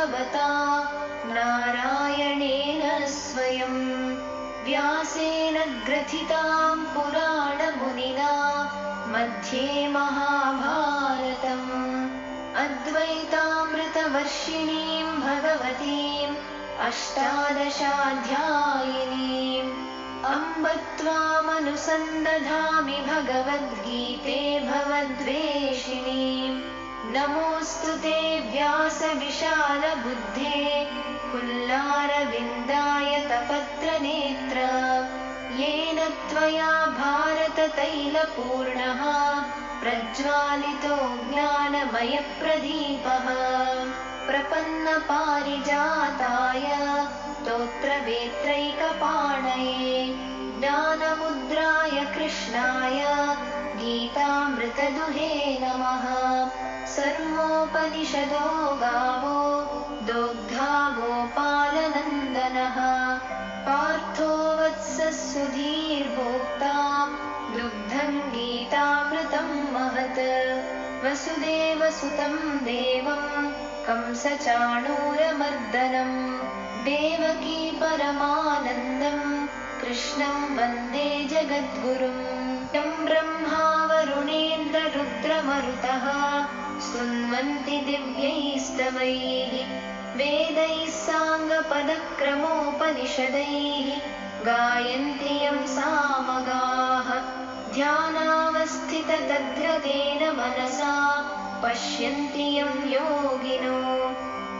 भगवता नारायणेन स्वयं व्यासेन ग्रथितां पुराणमुनिना मध्ये महाभारतम् अद्वैतामृतवर्षिणीं भगवतीम् अष्टादशाध्यायिनीम् अम्ब त्वामनुसन्दधामि भगवद्गीते भवद्वेषिणीम् नमोऽस्तु ते व्यासविशालबुद्धे पुल्लारविन्दायतपत्रनेत्र येन त्वया भारततैलपूर्णः प्रज्वालितो ज्ञानमयप्रदीपः प्रपन्नपारिजाताय स्तोत्रवेत्रैकपाणये ज्ञानमुद्राय कृष्णाय गीतामृतदुहे नमः। सर्वोपनिषदो गावो दोग्धा गोपालनन्दनः पार्थो वत्सः सुधीर्भोक्ता दुग्धं गीतामृतं महत् वसुदेवसुतं देवं कंसचाणूरमर्दनं देवकी परमानन्दं कृष्णं वन्दे जगद्गुरुं यं ब्रह्मा वरुणेन्द्ररुद्रमरुतः स्तुन्वन्ति दिव्यैस्तवैः वेदैः साङ्गपदक्रमोपनिषदैः गायन्ति यं सामगाः ध्यानावस्थिततद्गतेन मनसा पश्यन्ति यं योगिनो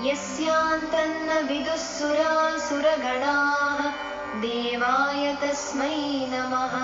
यस्यान्तन्न विदुः सुरासुरगणाः देवाय तस्मै नमः।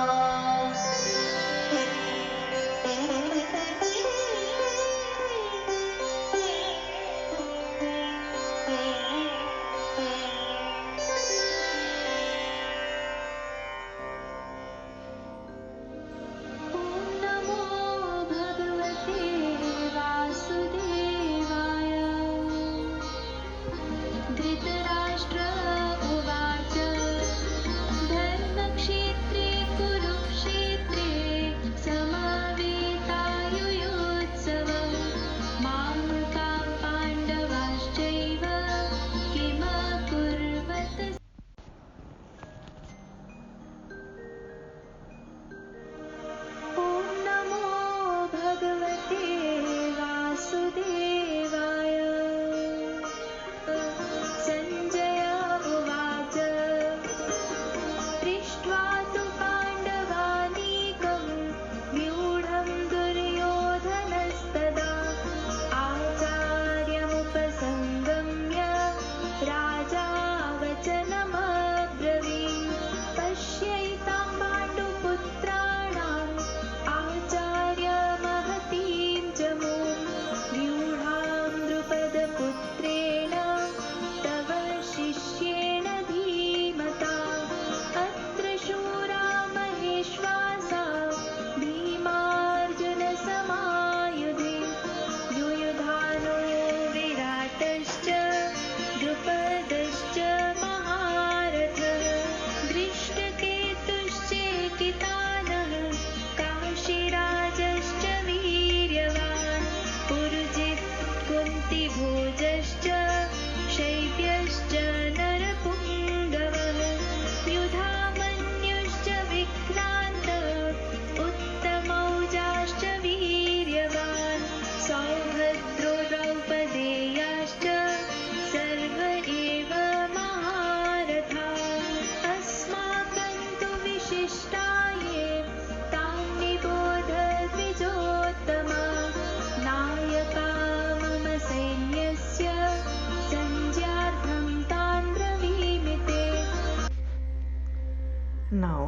Now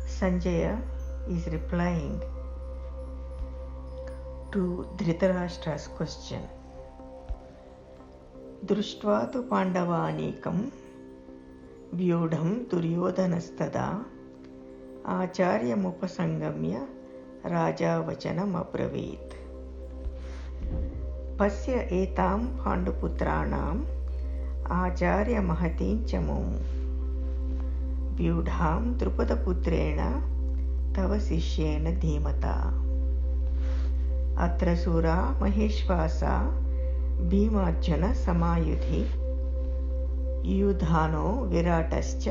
Sanjaya is replying to Dhritarashtra's question. दृष्ट्वा तु पाण्डवानीकं व्यूढं दुर्योधनस्तदा आचार्यमुपसंगम्य राजा वचनमब्रवीत्। पश्य एतां पाण्डुपुत्राणाम् आचार्यमहतीं च मूं व्यूढां द्रुपदपुत्रेण तव शिष्येन धीमता। अत्र शूरा महेश्वासा भीमार्जुन समायुधि युधानो विराटश्च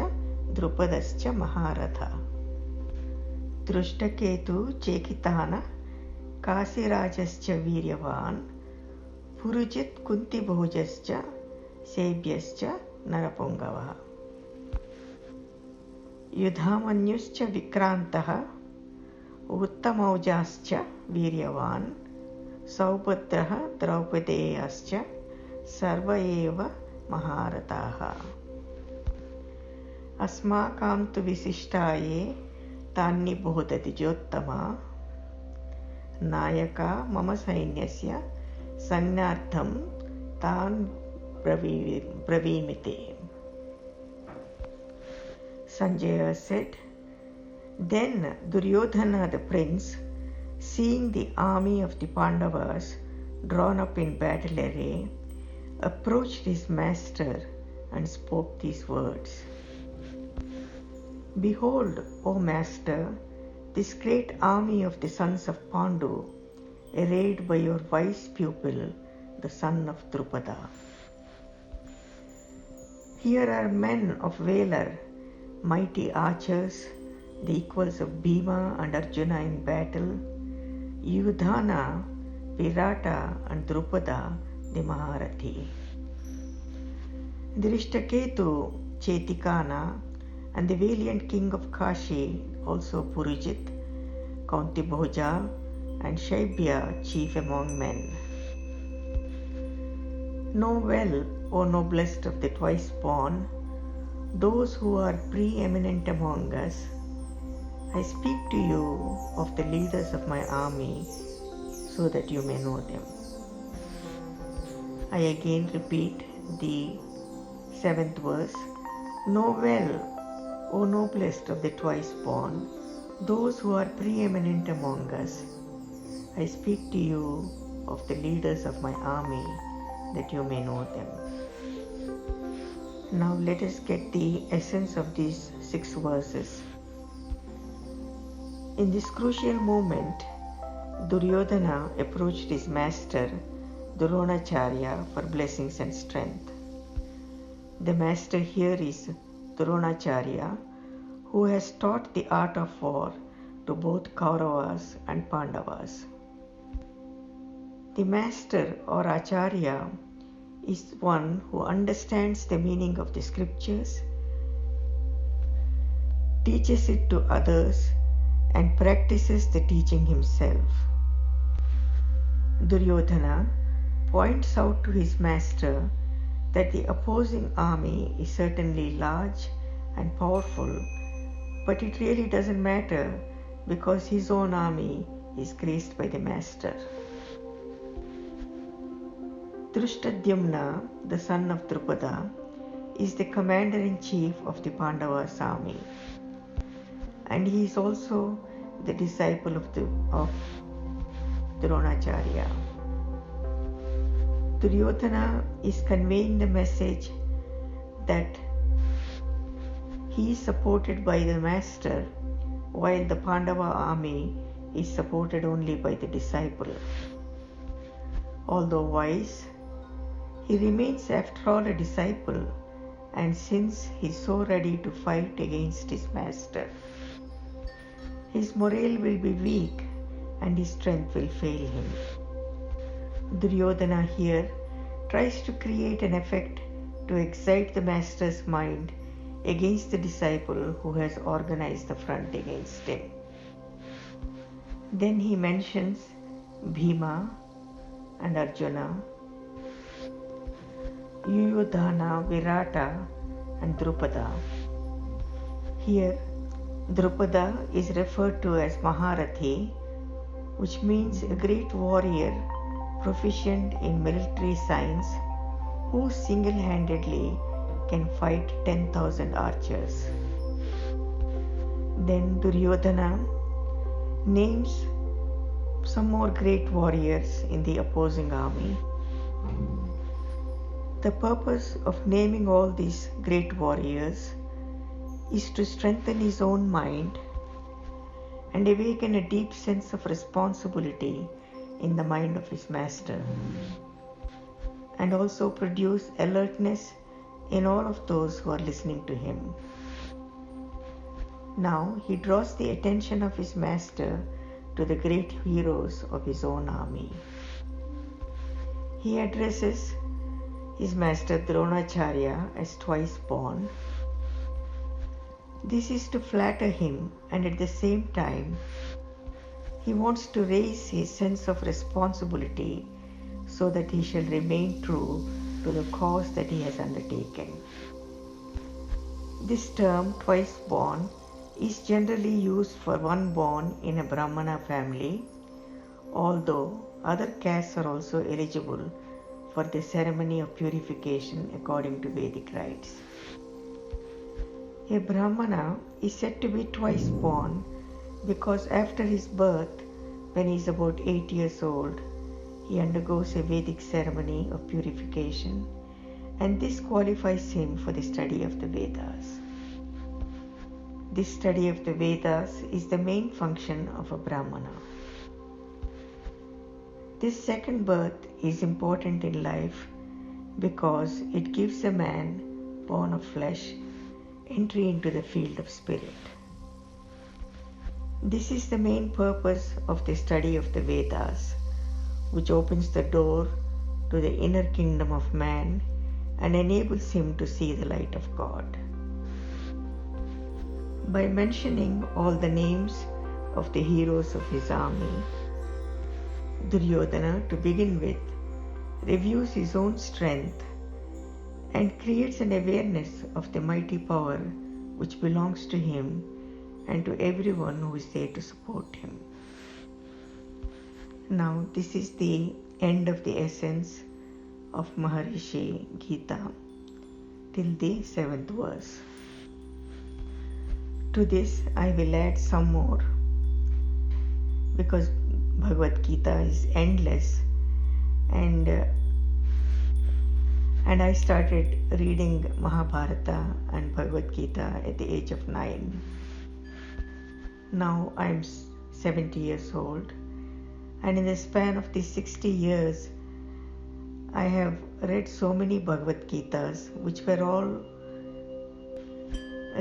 द्रुपदश्च महारथा दृष्टकेतु चेकितान काशीराजश्च वीर्यवान् पुरुजित् कुन्तिभोजश्च शैब्यश्च नरपुङ्गवः युधामन्युश्च विक्रान्तः उत्तमौजाश्च वीर्यवान् सौभद्रः द्रौपदेयश्च सर्व एव महारथाः अस्माकं तु विशिष्टाये तान्निबोधति जोत्तमा नायका मम सैन्यस्य संज्ञार्थं तान् ब्रवीमि. Sanjaya said, Then Duryodhana the prince, seeing the army of the Pandavas drawn up in battle array, approached his master and spoke these words. Behold, O master, this great army of the sons of Pandu, arrayed by your wise pupil, the son of Drupada. Here are men of valor, mighty archers, the equals of Bhima and Arjuna in battle, Yudhana, Virata and Drupada, the Maharathi. Drishtaketu, Chetikana, and the valiant king of Kashi, also Purujit, Kuntibhoja, and Shaibya, chief among men. Know well, O noblest of the twice born, those who are preeminent among us. I speak to you of the leaders of my army, so that you may know them. I again repeat the 7th verse. Know well, O noblest of the twice born, those who are preeminent among us. I speak to you of the leaders of my army, that you may know them. Now let us get the essence of these 6 verses. In this crucial moment, Duryodhana approached his master, Dronacharya, for blessings and strength. The master here is Dronacharya, who has taught the art of war to both Kauravas and Pandavas. The master or Acharya is one who understands the meaning of the scriptures, teaches it to others, and practices the teaching himself. Duryodhana points out to his master that the opposing army is certainly large and powerful, but it really doesn't matter because his own army is graced by the master. Drishtadyumna, the son of Drupada, is the commander-in-chief of the Pandavas' army, and he is also the disciple of Dronacharya. Duryodhana is conveying the message that he is supported by the master, while the Pandava army is supported only by the disciple. Although wise, he remains after all a disciple, and since he is so ready to fight against his master, his morale will be weak and his strength will fail him. Duryodhana here tries to create an effect to excite the master's mind against the disciple who has organized the front against him. Then he mentions Bhima and Arjuna, Yuyudhana, Virata and Drupada. Here, Drupada is referred to as Maharathi, which means a great warrior proficient in military science who single-handedly can fight 10,000 archers. Then Duryodhana names some more great warriors in the opposing army. The purpose of naming all these great warriors is to strengthen his own mind and awaken a deep sense of responsibility in the mind of his master. and also produce alertness in all of those who are listening to him. Now he draws the attention of his master to the great heroes of his own army. He addresses his master Dronacharya as twice born. This is to flatter him, and at the same time he wants to raise his sense of responsibility so that he shall remain true to the cause that he has undertaken. This term, twice born, is generally used for one born in a Brahmana family, although other castes are also eligible for the ceremony of purification according to Vedic rites. A Brahmana is said to be twice born because after his birth, when he is about 8 years old, he undergoes a Vedic ceremony of purification, and this qualifies him for the study of the Vedas. This study of the Vedas is the main function of a Brahmana. This second birth is important in life because it gives a man born of flesh entry into the field of spirit. This is the main purpose of the study of the Vedas, which opens the door to the inner kingdom of man and enables him to see the light of God. By mentioning all the names of the heroes of his army, Duryodhana, to begin with, reviews his own strength and creates an awareness of the mighty power which belongs to him and to everyone who is there to support him. Now, this is the end of the essence of Maharishi Gita till the 7th verse. To this, I will add some more because Bhagavad Gita is endless, and I started reading Mahabharata and Bhagavad Gita at the age of 9. Now I am 70 years old, and in the span of these 60 years, I have read so many Bhagavad Gitas, which were all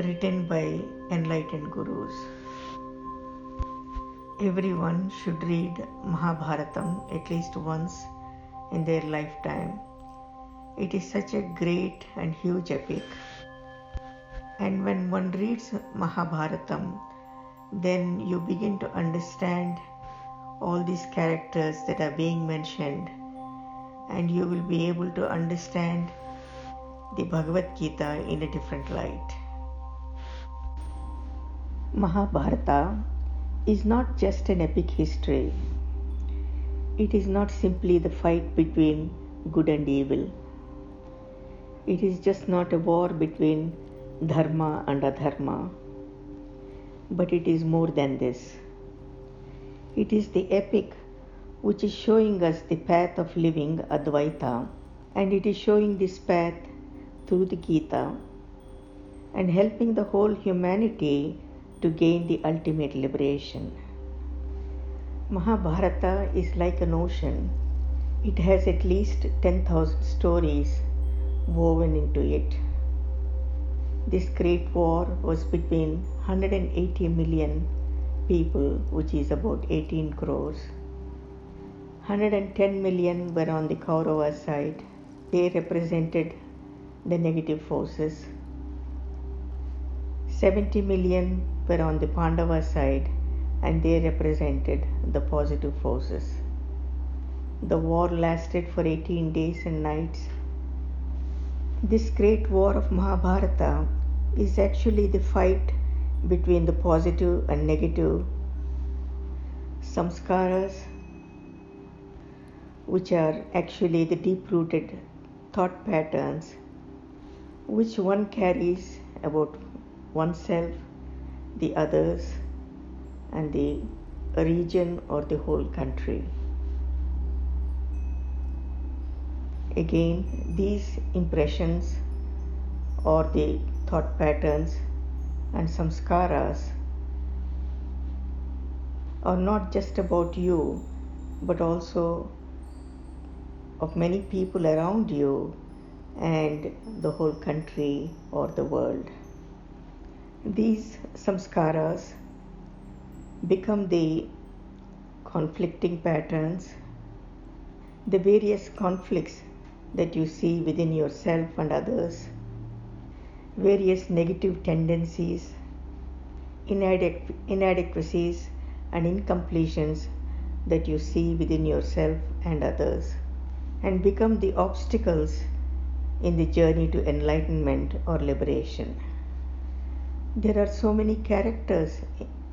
written by enlightened gurus. Everyone should read Mahabharatam at least once in their lifetime. It is such a great and huge epic. And when one reads Mahabharatam, then you begin to understand all these characters that are being mentioned, and you will be able to understand the Bhagavad Gita in a different light. Mahabharata is not just an epic history. It is not simply the fight between good and evil. It is just not a war between dharma and adharma, but it is more than this. It is the epic which is showing us the path of living Advaita, and it is showing this path through the Gita and helping the whole humanity to gain the ultimate liberation. Mahabharata is like an ocean. It has at least 10,000 stories woven into it. This great war was between 180 million people, which is about 18 crores. 110 million were on the Kaurava side. They represented the negative forces. 70 million were on the Pandava side, and they represented the positive forces. The war lasted for 18 days and nights. This great war of Mahabharata is actually the fight between the positive and negative samskaras, which are actually the deep-rooted thought patterns which one carries about oneself, the others, and the region or the whole country. Again, these impressions or the thought patterns and samskaras are not just about you, but also of many people around you and the whole country or the world. These samskaras become the conflicting patterns, the various conflicts that you see within yourself and others, various negative tendencies, inadequacies and incompletions that you see within yourself and others, and become the obstacles in the journey to enlightenment or liberation. There are so many characters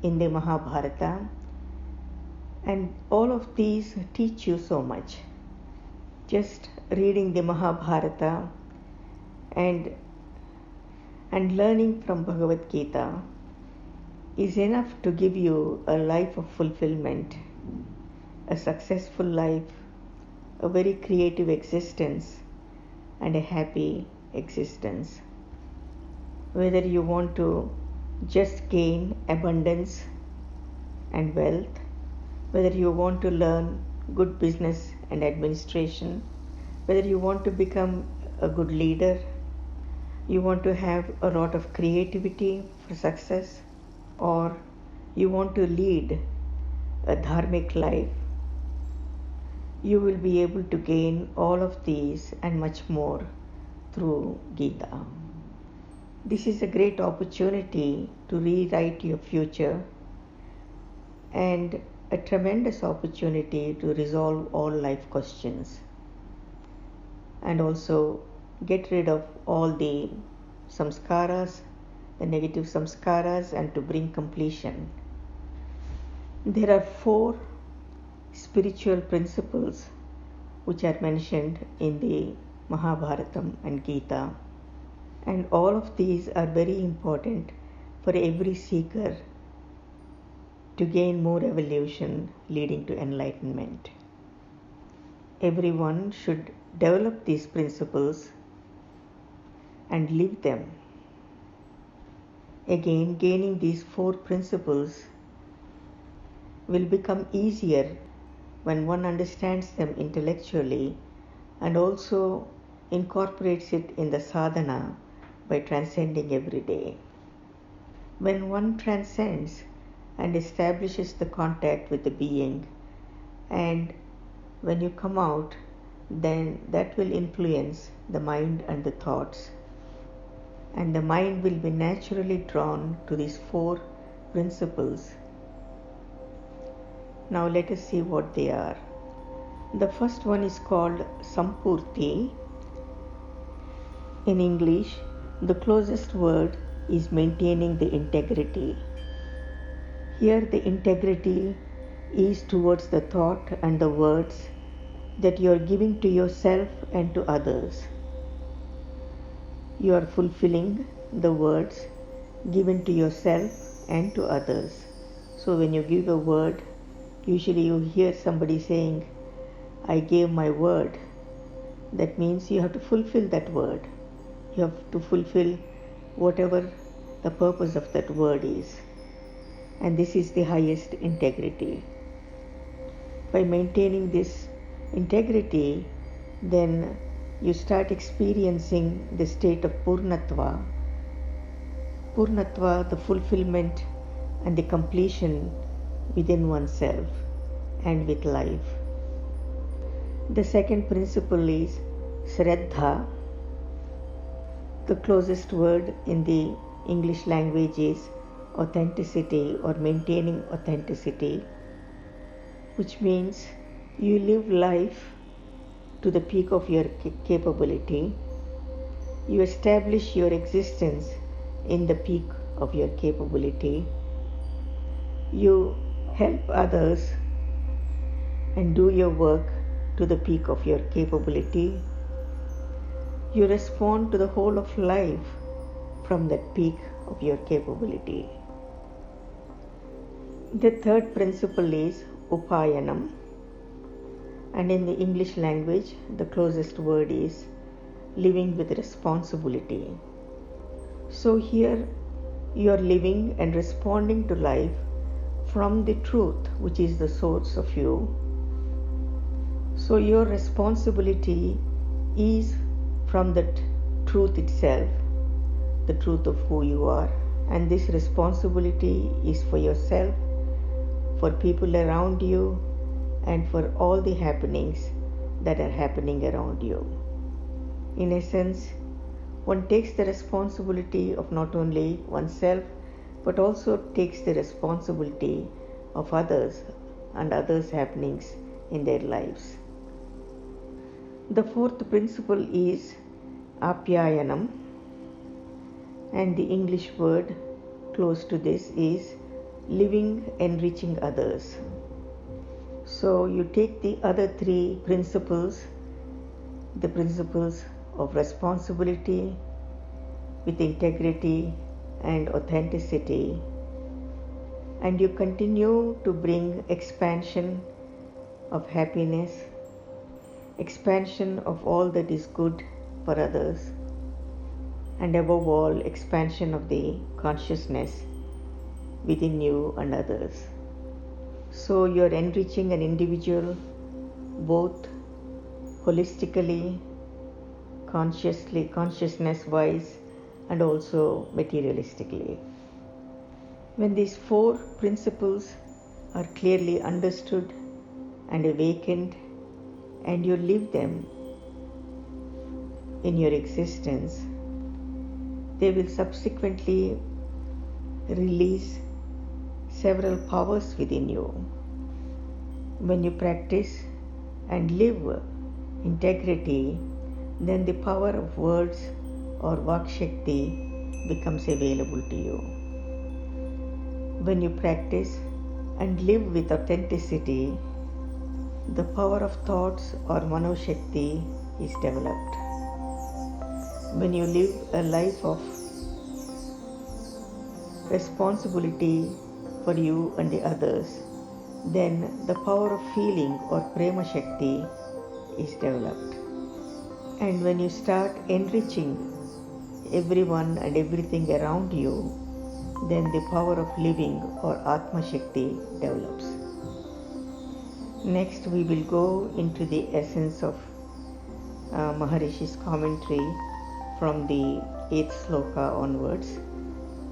in the Mahabharata, and all of these teach you so much. Just reading the Mahabharata and learning from Bhagavad Gita is enough to give you a life of fulfillment, a successful life, a very creative existence, and a happy existence. Whether you want to just gain abundance and wealth, whether you want to learn good business and administration, whether you want to become a good leader, you want to have a lot of creativity for success, or you want to lead a dharmic life, you will be able to gain all of these and much more through Gita. This is a great opportunity to rewrite your future and a tremendous opportunity to resolve all life questions and also get rid of all the samskaras, the negative samskaras, and to bring completion. There are 4 spiritual principles which are mentioned in the Mahabharatam and Gita, and all of these are very important for every seeker to gain more evolution leading to enlightenment. Everyone should develop these principles and live them. Again, gaining these 4 principles will become easier when one understands them intellectually and also incorporates it in the sadhana by transcending every day. When one transcends and establishes the contact with the being, and when you come out, then that will influence the mind and the thoughts, and the mind will be naturally drawn to these 4 principles. Now let us see what they are. The first one is called Sampurti. In English, the closest word is maintaining the integrity. Here the integrity is towards the thought and the words that you are giving to yourself and to others. You are fulfilling the words given to yourself and to others. So when you give a word, usually you hear somebody saying, I gave my word. That means you have to fulfill that word. You have to fulfill whatever the purpose of that word is. And this is the highest integrity. By maintaining this integrity, then you start experiencing the state of Purnatva. Purnatva, the fulfillment and the completion within oneself and with life. The second principle is Shraddha. The closest word in the English language is authenticity or maintaining authenticity, which means you live life to the peak of your capability. You establish your existence in the peak of your capability. You help others and do your work to the peak of your capability. You respond to the whole of life from that peak of your capability. The third principle is Upayanam, and in the English language, the closest word is living with responsibility. So here you are living and responding to life from the truth, which is the source of you. So your responsibility is from the truth itself, the truth of who you are. And this responsibility is for yourself, for people around you, and for all the happenings that are happening around you. In essence, one takes the responsibility of not only oneself, but also takes the responsibility of others and others' happenings in their lives. The fourth principle is apyayanam, and the English word close to this is living, enriching others. So you take the other three principles, the principles of responsibility with integrity and authenticity, and you continue to bring expansion of happiness, expansion of all that is good for others, and above all, expansion of the consciousness within you and others. So you're enriching an individual both holistically, consciously, consciousness-wise, and also materialistically. When these four principles are clearly understood and awakened, and you live them in your existence, they will subsequently release several powers within you. When you practice and live integrity, then the power of words or Vak Shakti becomes available to you. When you practice and live with authenticity, the power of thoughts or Mano Shakti is developed. When you live a life of responsibility for you and the others, then the power of feeling or Prema Shakti is developed. And when you start enriching everyone and everything around you, then the power of living or Atma Shakti develops. Next, we will go into the essence of Maharishi's commentary from the 8th sloka onwards,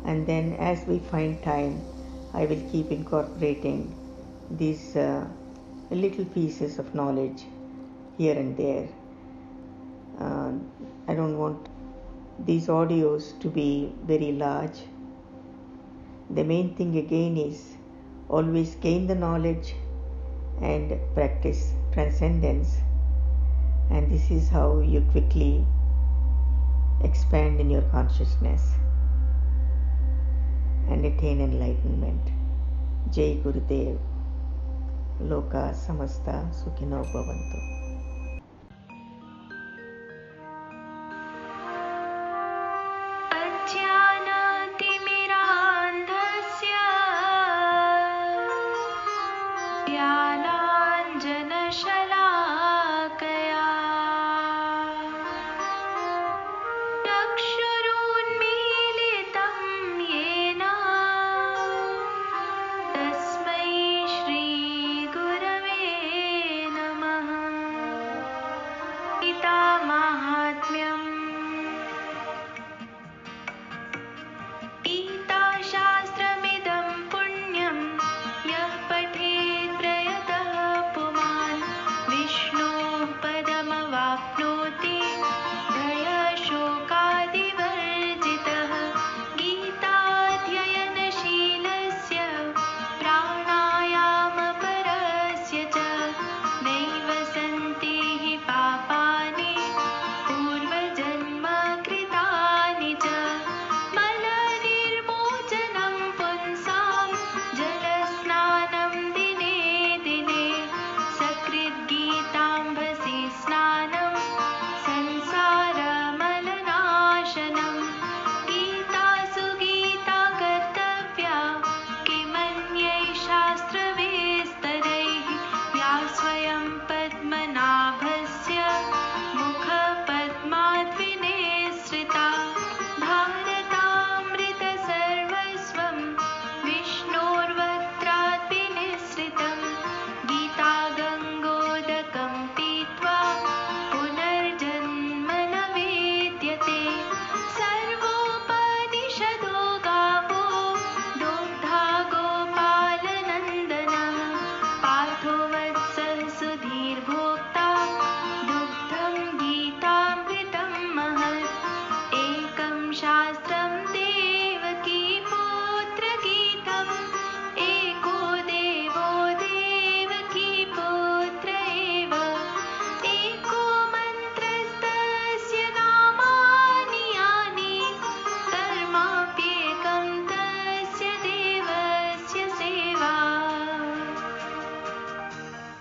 and then as we find time, I will keep incorporating these little pieces of knowledge here and there. I don't want these audios to be very large. The main thing again is always gain the knowledge and practice transcendence, and this is how you quickly expand in your consciousness and attain enlightenment. Jai Gurudev. Loka samasta sukhino bhavantu. गीताशास्त्रमिदं पुण्यं यः पठेत् प्रयतः पार्थो